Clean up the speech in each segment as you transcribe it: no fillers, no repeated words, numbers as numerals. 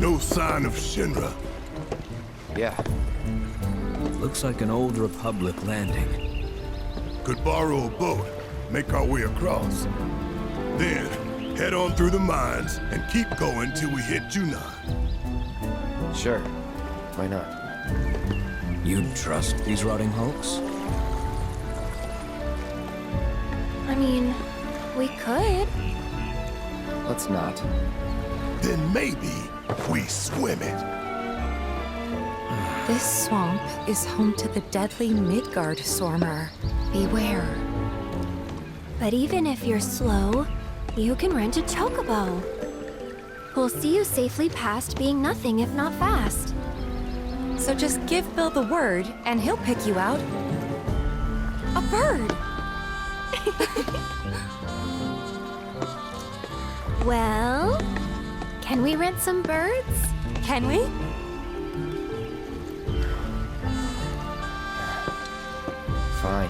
No sign of Shinra. Yeah. Looks like an old Republic landing. Could borrow a boat, make our way across. Then, head on through the mines and keep going till we hit Yunnan. Sure. Why not? You'd trust these rotting hulks? I mean, we could. Let's not. Then maybe we swim it. This swamp is home to the deadly Midgard Sormer. Beware. But even if you're slow, you can rent a Chocobo. We'll see you safely past being nothing if not fast. So just give Bill the word, and he'll pick you out. A bird! Well, can we rent some birds? Can we? Fine.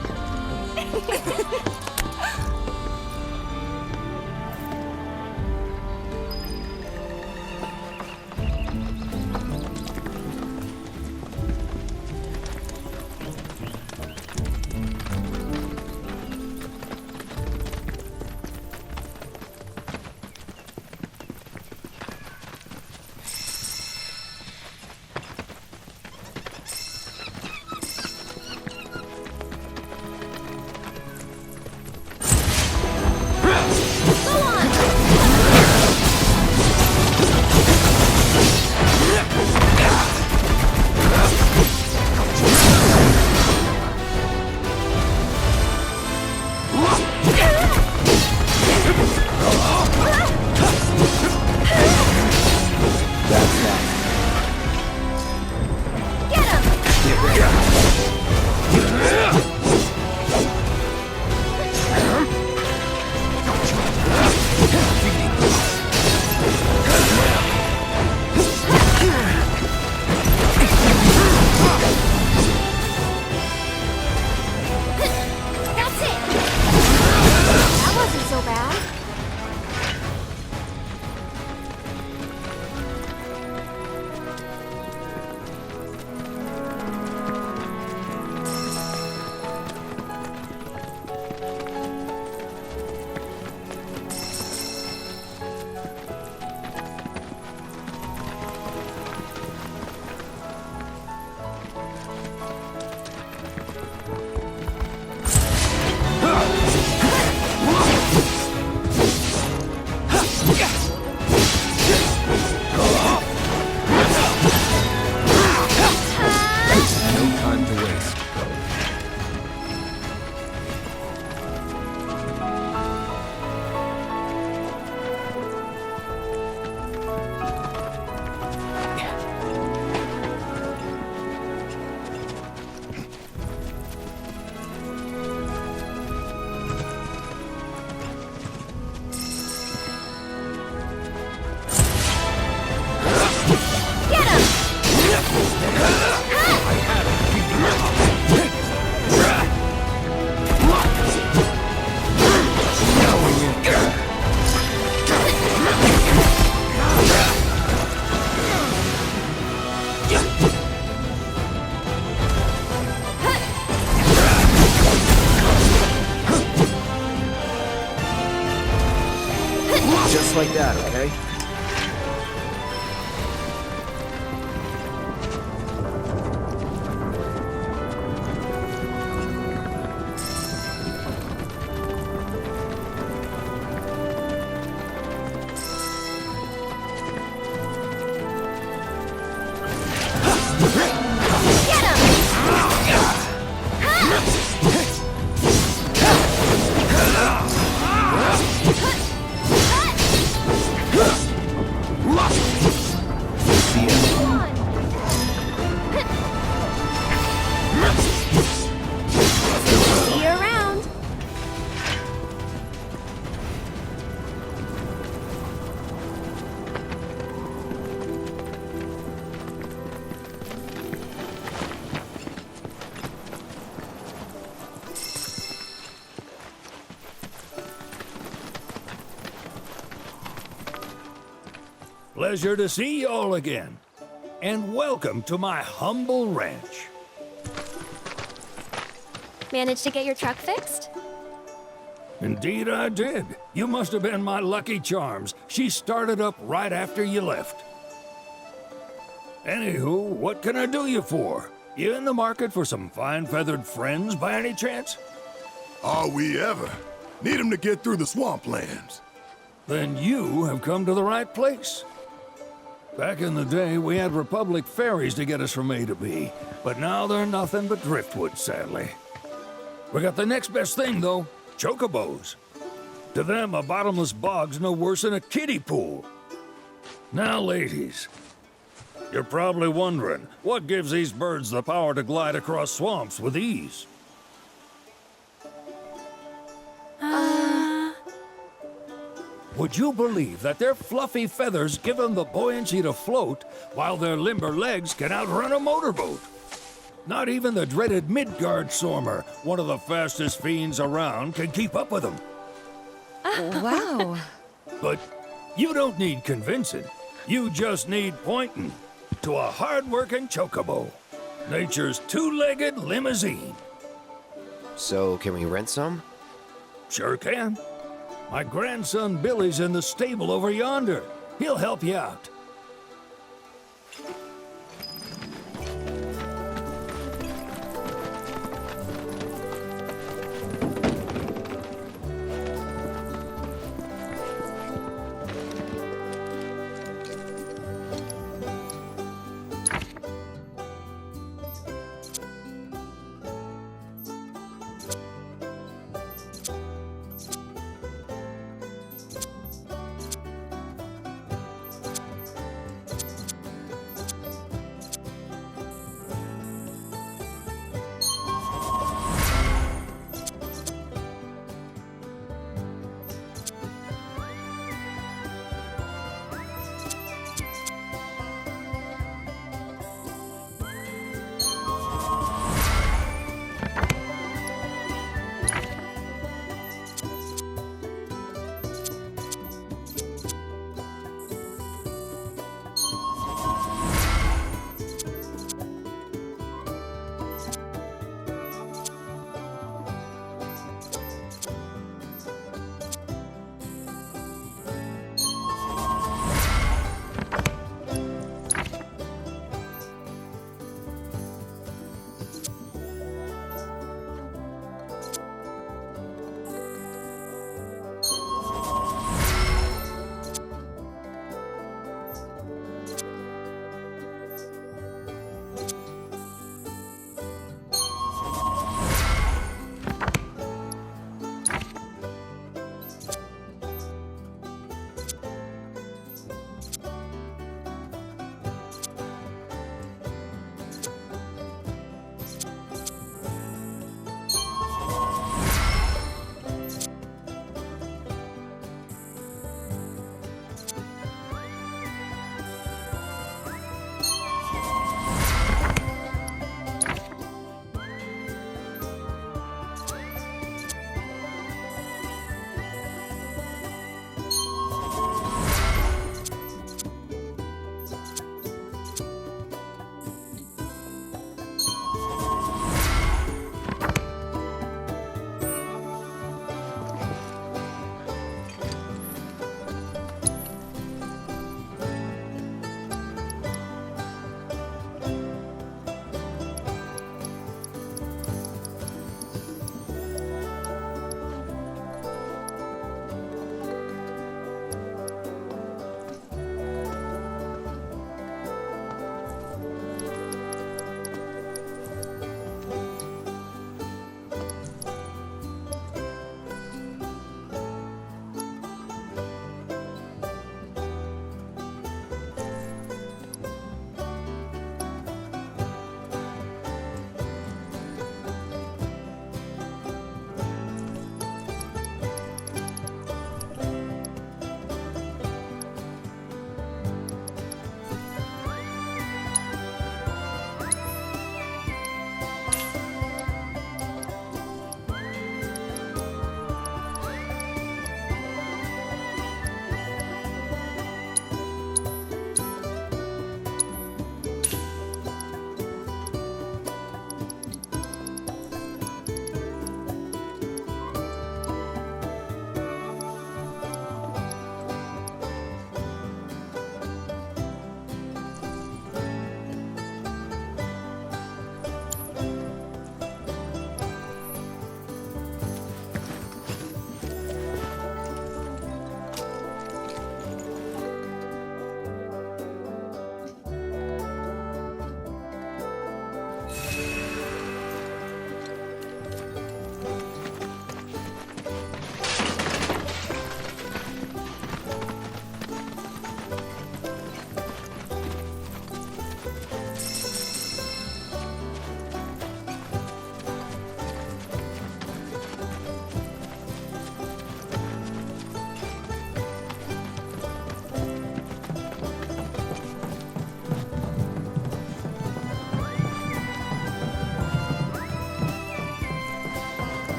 Pleasure to see you all again. And welcome to my humble ranch. Managed to get your truck fixed? Indeed I did. You must have been my lucky charms. She started up right after you left. Anywho, what can I do you for? You in the market for some fine feathered friends by any chance? Are we ever? Need 'em to get through the swamplands. Then you have come to the right place. Back in the day, we had Republic ferries to get us from A to B, but now they're nothing but driftwood, sadly. We got the next best thing, though, Chocobos. To them, a bottomless bog's no worse than a kiddie pool. Now, ladies, you're probably wondering, what gives these birds the power to glide across swamps with ease? Would you believe that their fluffy feathers give them the buoyancy to float, while their limber legs can outrun a motorboat? Not even the dreaded Midgard Sormer, one of the fastest fiends around, can keep up with them. Wow. But you don't need convincing. You just need pointing to a hard-working chocobo. Nature's two-legged limousine. So, can we rent some? Sure can. My grandson Billy's in the stable over yonder. He'll help you out.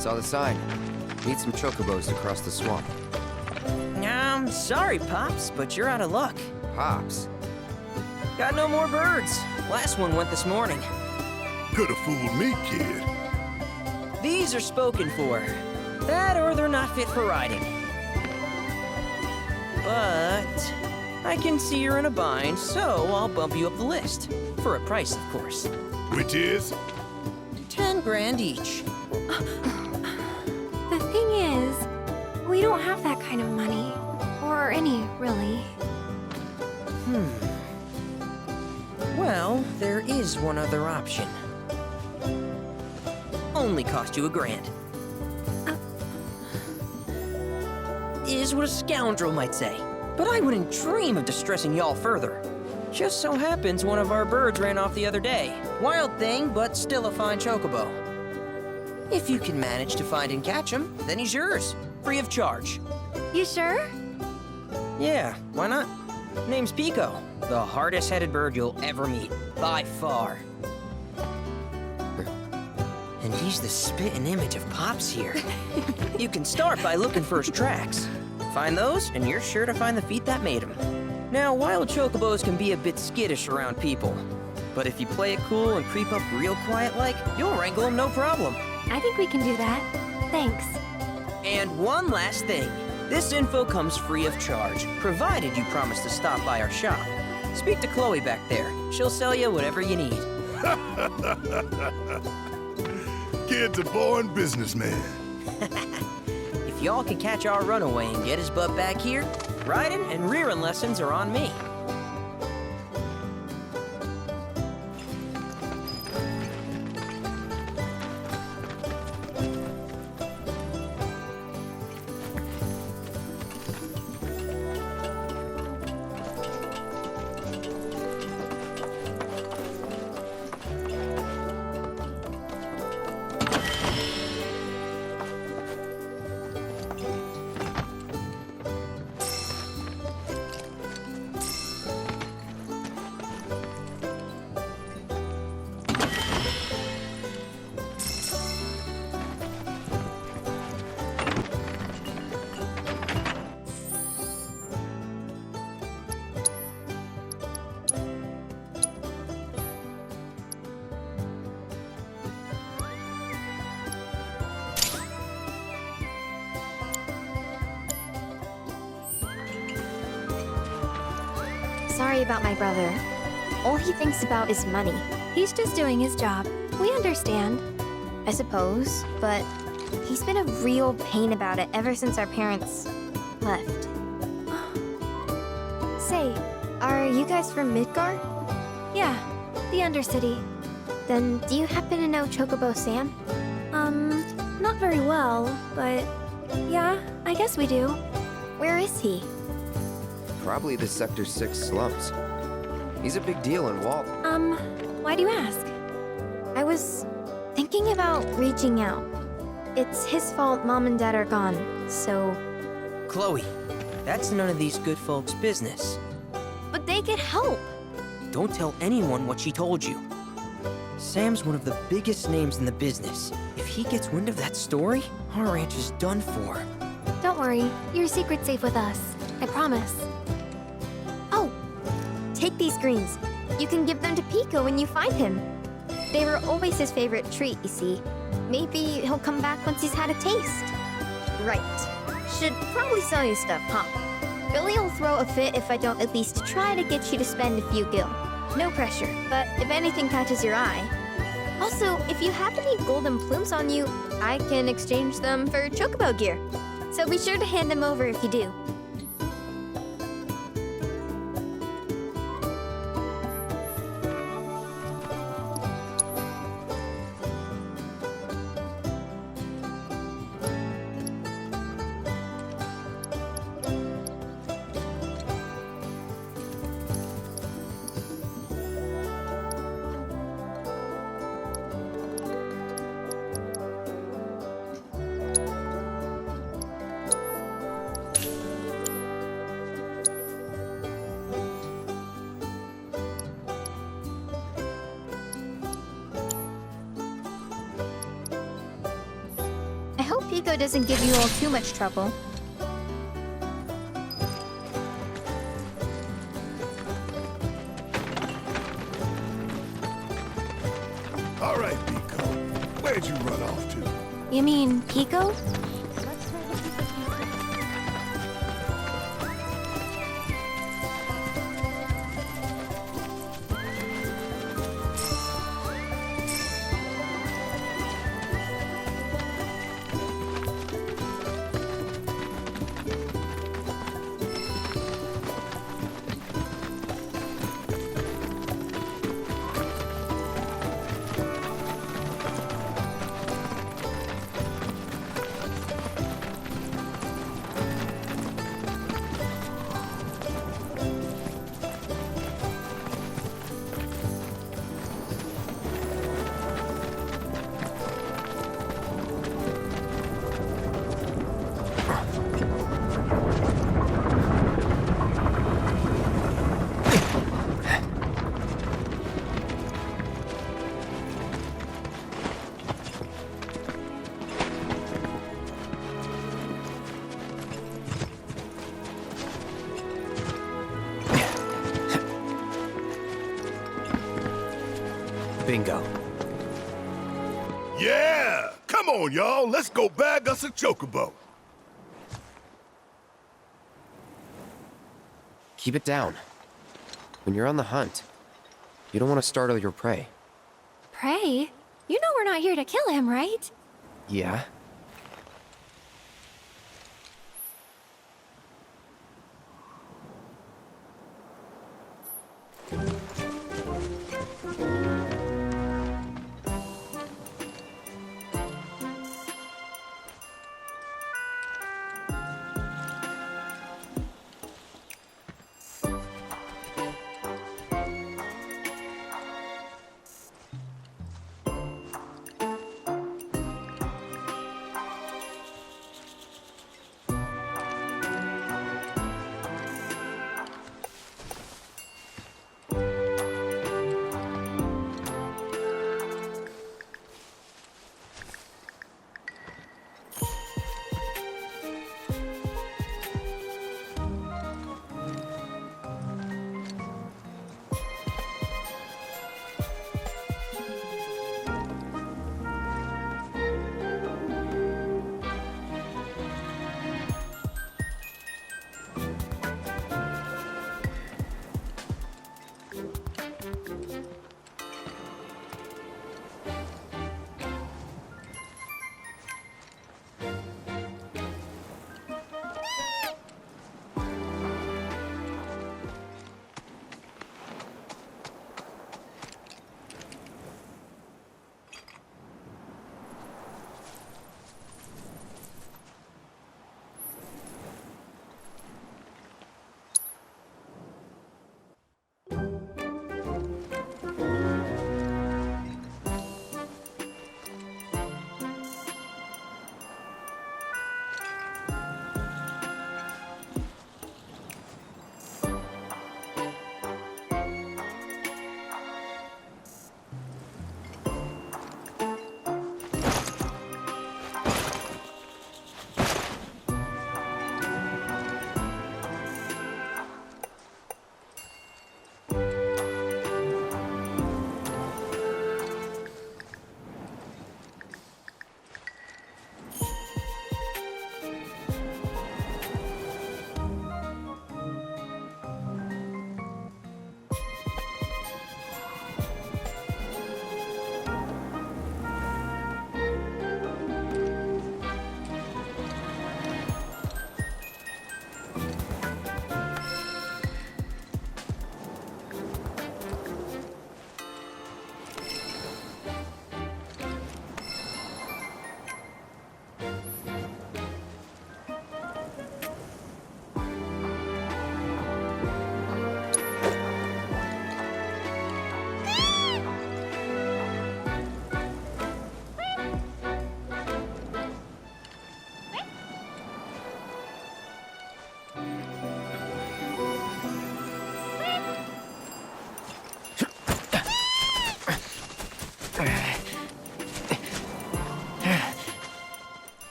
Saw the sign. Need some chocobos to cross the swamp. Sorry, Pops, but you're out of luck. Pops. Got no more birds. Last one went this morning. Could have fooled me, kid. These are spoken for. That or they're not fit for riding. But I can see you're in a bind, so I'll bump you up the list. For a price, of course. Which is? 10 grand each. The thing is, we don't have that kind of money. Or any, really. Well, there is one other option. Only cost you $1,000. Is what a scoundrel might say. But I wouldn't dream of distressing y'all further. Just so happens one of our birds ran off the other day. Wild thing, but still a fine chocobo. If you can manage to find and catch him, then he's yours. Free of charge. You sure? Yeah, why not? Name's Pico. The hardest-headed bird you'll ever meet. By far. And he's the spitting image of Pops here. You can start by looking for his tracks. Find those, and you're sure to find the feet that made him. Now, wild chocobos can be a bit skittish around people. But if you play it cool and creep up real quiet-like, you'll wrangle them no problem. I think we can do that. Thanks. And one last thing. This info comes free of charge, provided you promise to stop by our shop. Speak to Chloe back there. She'll sell you whatever you need. Kid's a born businessman. If y'all can catch our runaway and get his butt back here, riding and rearing lessons are on me. Sorry about my brother. All he thinks about is money, He's just doing his job. We understand. I suppose, but he's been a real pain about it ever since our parents left. Say, are you guys from Midgar? Yeah, the Undercity. Then do you happen to know Chocobo Sam? Not very well, but yeah, I guess we do. Where is he? Probably the Sector 6 slums. He's a big deal in Walt. Why do you ask? I was thinking about reaching out. It's his fault Mom and Dad are gone, so... Chloe, that's none of these good folks' business. But they could help! Don't tell anyone what she told you. Sam's one of the biggest names in the business. If he gets wind of that story, our ranch is done for. Don't worry, your secret's safe with us. I promise. Oh! Take these greens. You can give them to Pico when you find him. They were always his favorite treat, you see. Maybe he'll come back once he's had a taste. Right. Should probably sell you stuff, huh? Billy will throw a fit if I don't at least try to get you to spend a few gil. No pressure, but if anything catches your eye. Also, if you have any golden plumes on you, I can exchange them for Chocobo gear. So be sure to hand them over if you do. Pico doesn't give you all too much trouble. All right, Pico. Where'd you run off to? You mean Pico? Bingo. Yeah! Come on, y'all. Let's go bag us a chocobo. Keep it down. When you're on the hunt, you don't want to startle your prey. Prey? You know we're not here to kill him, right? Yeah?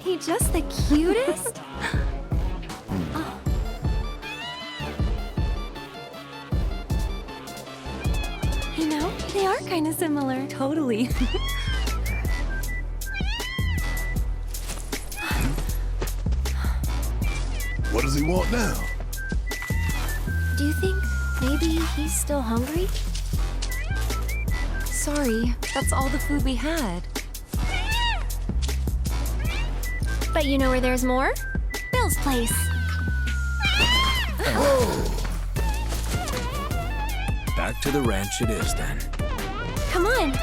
he just the cutest? Oh. You know, they are kind of similar. Totally. What does he want now? Do you think maybe he's still hungry? Sorry, that's all the food we had. But you know where there's more? Bill's place. Back to the ranch it is then. Come on.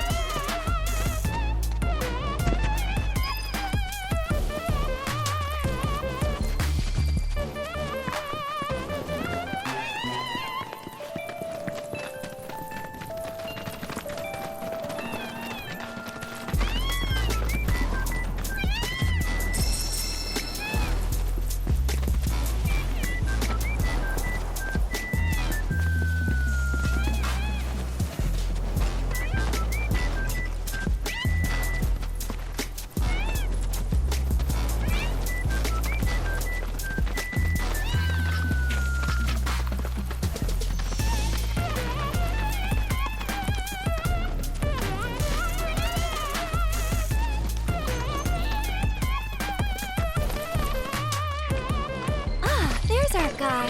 Our guy.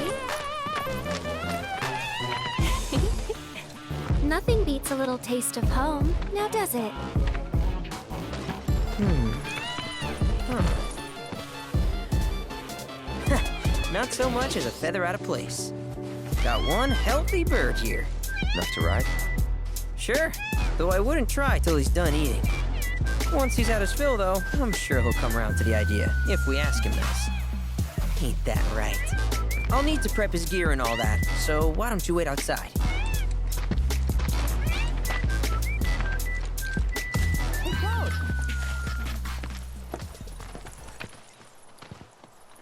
Nothing beats a little taste of home, now does it? Not so much as a feather out of place. Got one healthy bird here. Enough to ride? Sure, though I wouldn't try till he's done eating. Once he's had his fill, though, I'm sure he'll come around to the idea, if we ask him nice. Ain't that right? I'll need to prep his gear and all that, so why don't you wait outside? Hey, Cloud!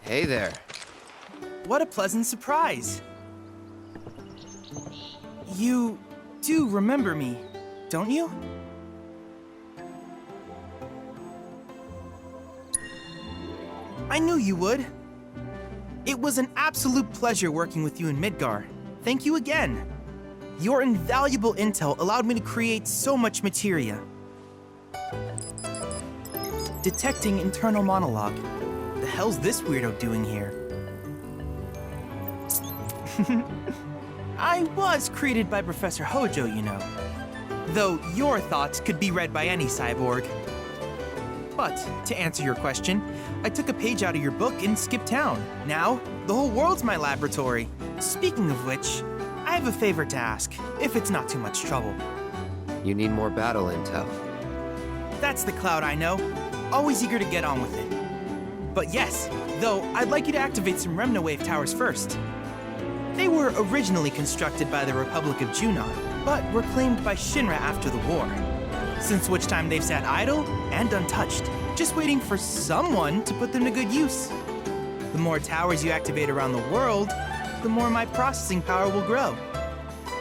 Hey there. What a pleasant surprise! You do remember me, don't you? I knew you would. It was an absolute pleasure working with you in Midgar. Thank you again. Your invaluable intel allowed me to create so much materia. Detecting internal monologue. The hell's this weirdo doing here? I was created by Professor Hojo, you know. Though your thoughts could be read by any cyborg. But, to answer your question, I took a page out of your book and skipped town. Now, the whole world's my laboratory. Speaking of which, I have a favor to ask, if it's not too much trouble. You need more battle intel. That's the Cloud I know. Always eager to get on with it. But yes, though, I'd like you to activate some Remnawave towers first. They were originally constructed by the Republic of Junon, but were claimed by Shinra after the war. Since which time they've sat idle and untouched, just waiting for someone to put them to good use. The more towers you activate around the world, the more my processing power will grow.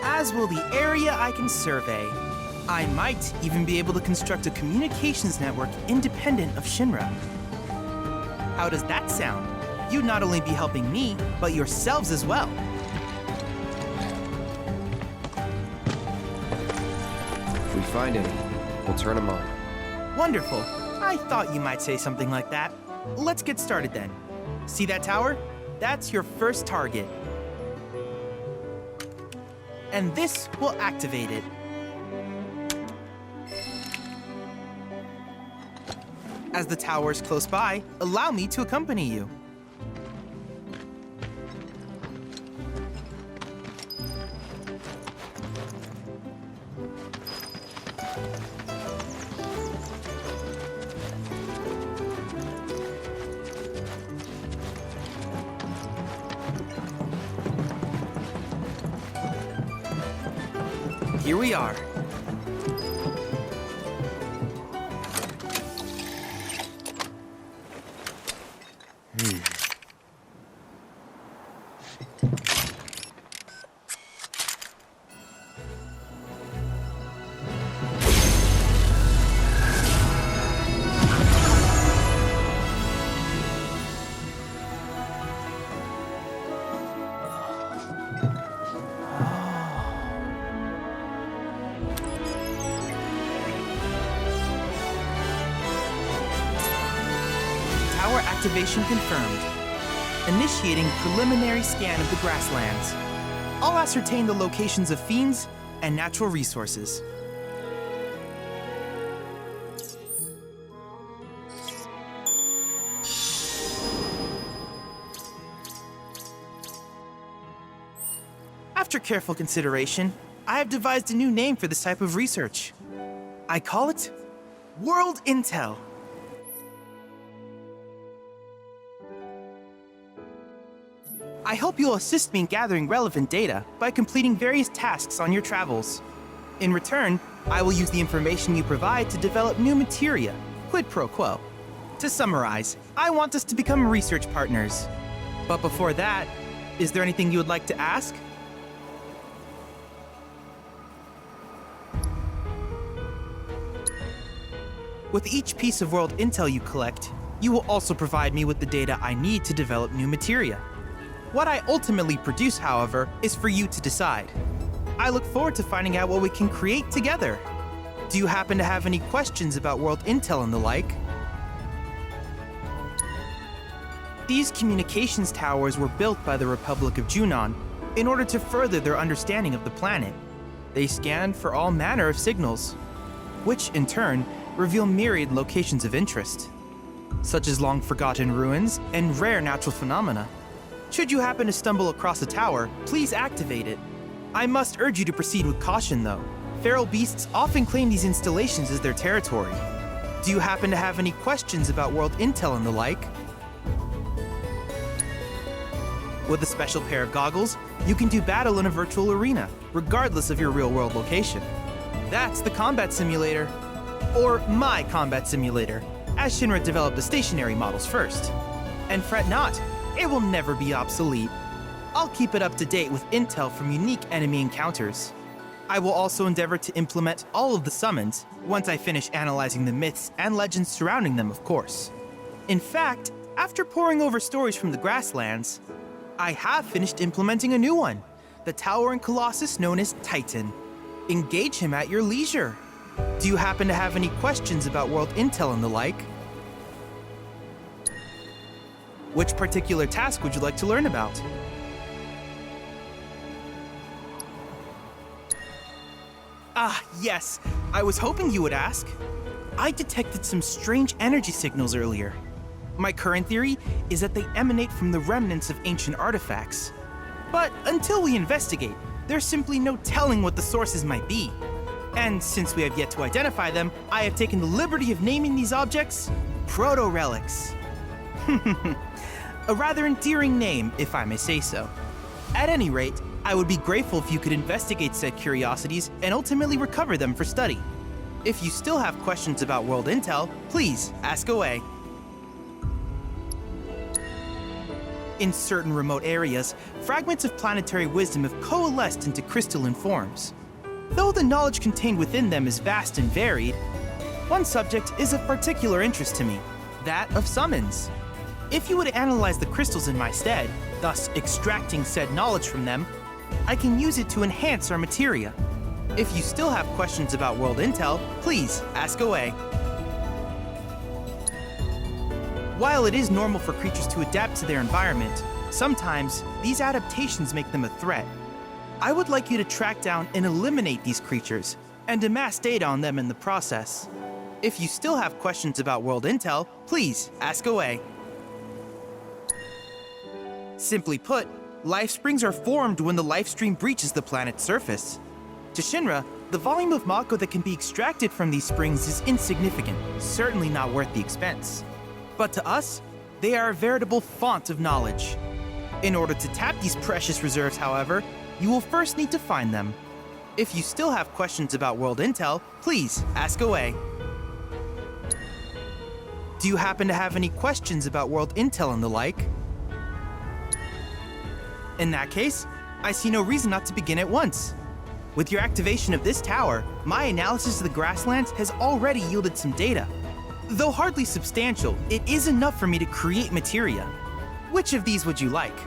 As will the area I can survey. I might even be able to construct a communications network independent of Shinra. How does that sound? You'd not only be helping me, but yourselves as well. If we find any, we'll turn them on. Wonderful. I thought you might say something like that. Let's get started then. See that tower? That's your first target. And this will activate it. As the tower is close by, allow me to accompany you. Here we are. Activation confirmed. Initiating preliminary scan of the Grasslands. I'll ascertain the locations of fiends and natural resources. After careful consideration, I have devised a new name for this type of research. I call it World Intel. I hope you'll assist me in gathering relevant data by completing various tasks on your travels. In return, I will use the information you provide to develop new materia, quid pro quo. To summarize, I want us to become research partners. But before that, is there anything you would like to ask? With each piece of world intel you collect, you will also provide me with the data I need to develop new materia. What I ultimately produce, however, is for you to decide. I look forward to finding out what we can create together. Do you happen to have any questions about world intel and the like? These communications towers were built by the Republic of Junon in order to further their understanding of the planet. They scan for all manner of signals, which in turn reveal myriad locations of interest, such as long-forgotten ruins and rare natural phenomena. Should you happen to stumble across a tower, please activate it. I must urge you to proceed with caution, though. Feral beasts often claim these installations as their territory. Do you happen to have any questions about world intel and the like? With a special pair of goggles, you can do battle in a virtual arena, regardless of your real-world location. That's the combat simulator. Or my combat simulator, as Shinra developed the stationary models first. And fret not, it will never be obsolete. I'll keep it up to date with intel from unique enemy encounters. I will also endeavor to implement all of the summons once I finish analyzing the myths and legends surrounding them, of course. In fact, after poring over stories from the Grasslands, I have finished implementing a new one, the towering colossus known as Titan. Engage him at your leisure. Do you happen to have any questions about world intel and the like? Which particular task would you like to learn about? Ah, yes. I was hoping you would ask. I detected some strange energy signals earlier. My current theory is that they emanate from the remnants of ancient artifacts. But until we investigate, there's simply no telling what the sources might be. And since we have yet to identify them, I have taken the liberty of naming these objects proto-relics. A rather endearing name, if I may say so. At any rate, I would be grateful if you could investigate said curiosities and ultimately recover them for study. If you still have questions about world intel, please ask away. In certain remote areas, fragments of planetary wisdom have coalesced into crystalline forms. Though the knowledge contained within them is vast and varied, one subject is of particular interest to me, that of summons. If you would analyze the crystals in my stead, thus extracting said knowledge from them, I can use it to enhance our materia. If you still have questions about world intel, please ask away. While it is normal for creatures to adapt to their environment, sometimes these adaptations make them a threat. I would like you to track down and eliminate these creatures, and amass data on them in the process. If you still have questions about world intel, please ask away. Simply put, life springs are formed when the life stream breaches the planet's surface. To Shinra, the volume of Mako that can be extracted from these springs is insignificant, certainly not worth the expense. But to us, they are a veritable font of knowledge. In order to tap these precious reserves, however, you will first need to find them. If you still have questions about world intel, please ask away. Do you happen to have any questions about world intel and the like? In that case, I see no reason not to begin at once. With your activation of this tower, my analysis of the Grasslands has already yielded some data. Though hardly substantial, it is enough for me to create materia. Which of these would you like?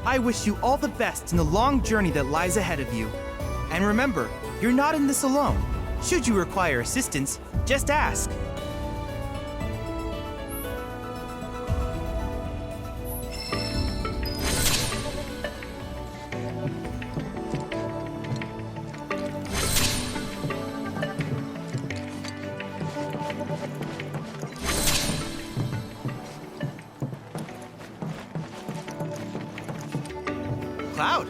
I wish you all the best in the long journey that lies ahead of you. And remember, you're not in this alone. Should you require assistance, just ask. Cloud.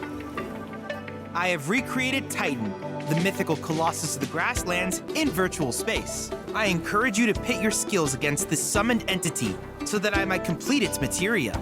I have recreated Titan, the mythical colossus of the Grasslands, in virtual space. I encourage you to pit your skills against this summoned entity so that I might complete its materia.